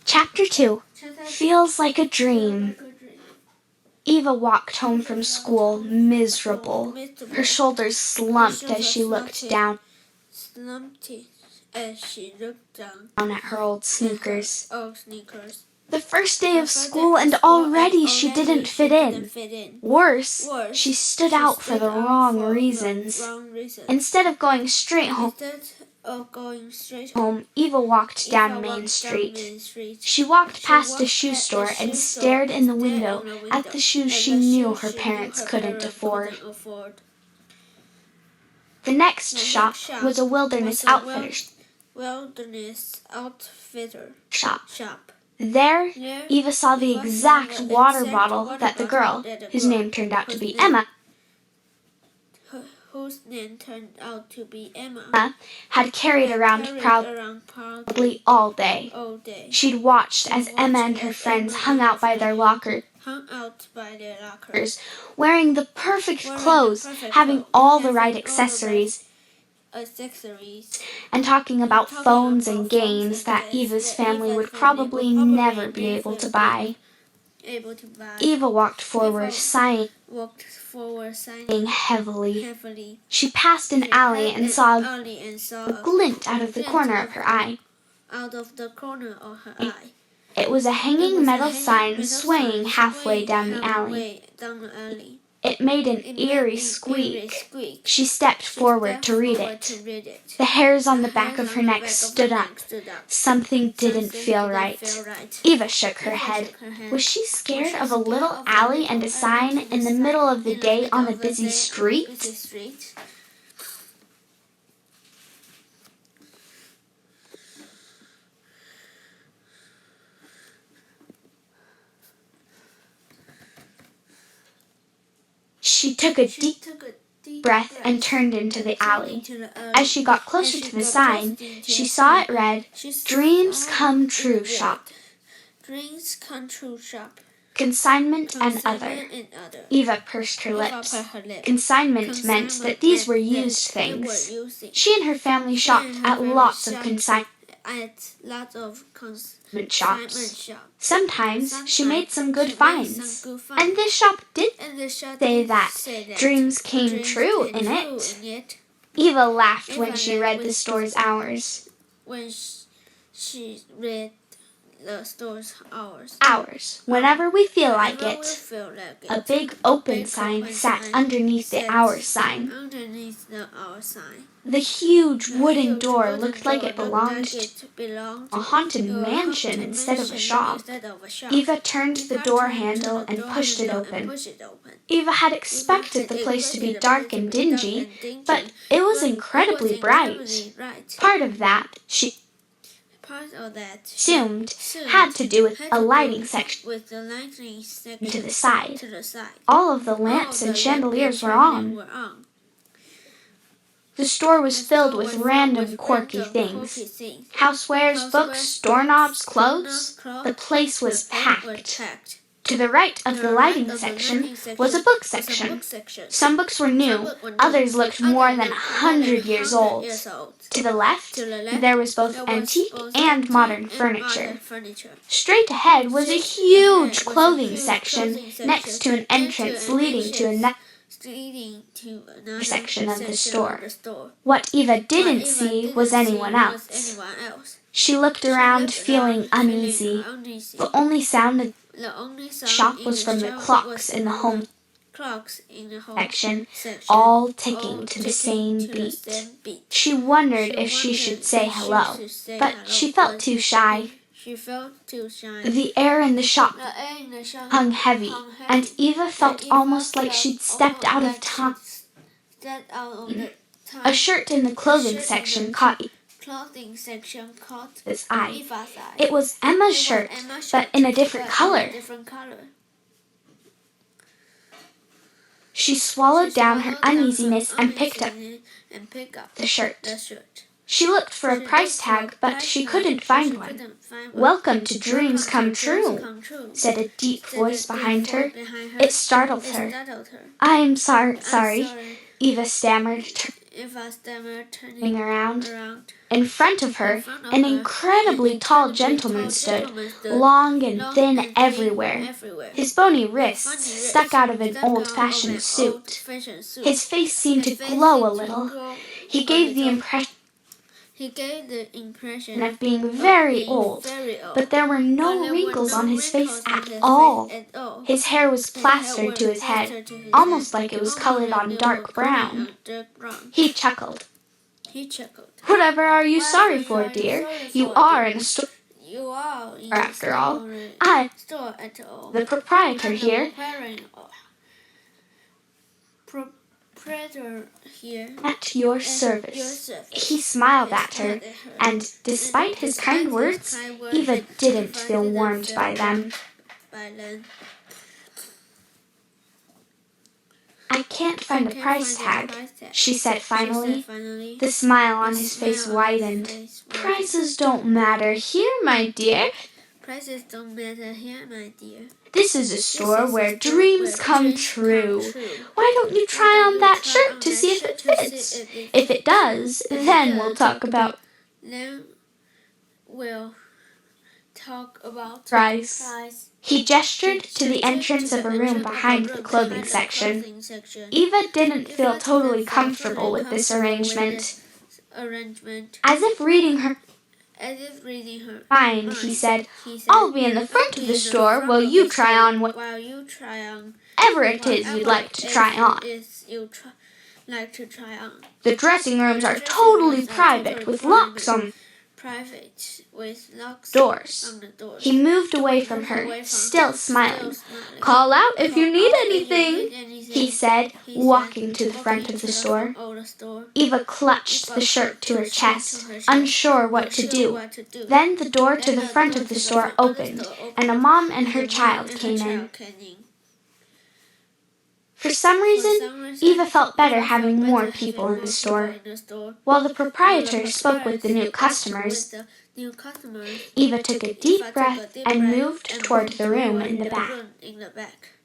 Chapter 2. Feels like a dream. Eva walked home from school miserable. Her shoulders slumped as she looked down at her old sneakers. The first day of school, and already she didn't fit in. Worse, she stood out for the wrong reasons. Instead of going straight home, Eva walked down Main Street. She walked past a shoe store and stared in the window at the shoes she knew her parents couldn't afford. The next shop was a wilderness outfitter shop. There, Eva saw the exact water bottle that the girl, whose name turned out to be Emma, had carried around proudly all day. She'd watched as Emma and her friends hung out by their lockers, wearing the perfect clothes, having all the right accessories, and talking about phones and games that Eva's family would probably never be able to buy. Eva walked forward, sighing heavily. She passed an alley and saw a glint out of the corner of her eye. It was a hanging metal sign swaying halfway down the alley. It made an eerie squeak. She stepped forward to read it. The hairs on the back of her neck stood up. Something didn't feel right. Eva shook her head. Was she scared of a little alley and a sign in the middle of the day on a busy street? She took a deep breath and turned into the alley. As she got closer to the sign, she saw it read, "Dreams Come True Shop. Consignment and other." Eva pursed her lips. Consignment meant that these were used things. She and her family shopped at lots of consignment shops. Sometimes she made some good finds. And this shop did say that dreams came true in it. Eva laughed when she read the store's hours. Hours. Whenever we feel like it. A big open sign sat underneath the hours sign. The huge wooden door looked like it belonged to a haunted mansion instead of a shop. Eva turned the door handle and pushed it open. Eva had expected the place to be dark and dingy, but it was incredibly bright. Part of that, she assumed, had to do with a lighting section to the side. All of the lamps and chandeliers were on. The store was filled with random quirky things. Housewares, books, doorknobs, clothes. The place was packed. To the right of the lighting section was a book section. Some books were new, others looked more than 100 years old. To the left, there was both antique and modern furniture. Straight ahead was a huge clothing section next to an entrance leading to another section of the store. What Eva didn't see was anyone else. She looked around, feeling uneasy. The only sound in the shop was from the clocks in the home section, all ticking to the same beat. She wondered if she should say hello, but she felt too shy. The air in the shop hung heavy, and Eva felt almost like she'd stepped out of time. A shirt in the clothing section caught Eva's eye. It was Emma's shirt, but in a different color. She swallowed down her uneasiness and picked up the shirt. She looked for a price tag, but she couldn't find one. "Welcome to Dreams Come True," said a deep voice behind her. It startled her. "I'm sorry," Eva stammered, turning around. In front of her, an incredibly tall gentleman stood, long and thin everywhere. His bony wrists stuck out of an old-fashioned suit. His face seemed to glow a little. He gave the impression of being very old, but there were no wrinkles on his face at all. His hair was plastered to his head, almost like it was colored on dark brown. He chuckled. "Whatever are you sorry for, dear? You are in a store after all. I'm the proprietor here. At your service." He smiled at her, and despite his kind words, Eva didn't feel warmed by them. "I can't find a price tag," she said finally. The smile on his face widened. "Prices don't matter here, my dear. This is a store where dreams come true. Why don't you try on that shirt to see if it fits? If it does, then we'll talk about price." He gestured to the entrance of a room behind the clothing section. Eva didn't feel totally comfortable with this arrangement. As if reading her mind, he said, "I'll be in the front of the store while you try on whatever it is you'd like to try on. The dressing rooms are totally private with locks on doors." He moved away from her, still smiling. "Call out if you need anything," he said, walking to the front of the store. Eva clutched the shirt to her chest, unsure what to do. Then the door to the front of the store opened, and a mom and her child came in. For some reason, Eva felt better having more people in the store. While the proprietor spoke with the new customers, Eva took a deep breath and moved toward the room in the back.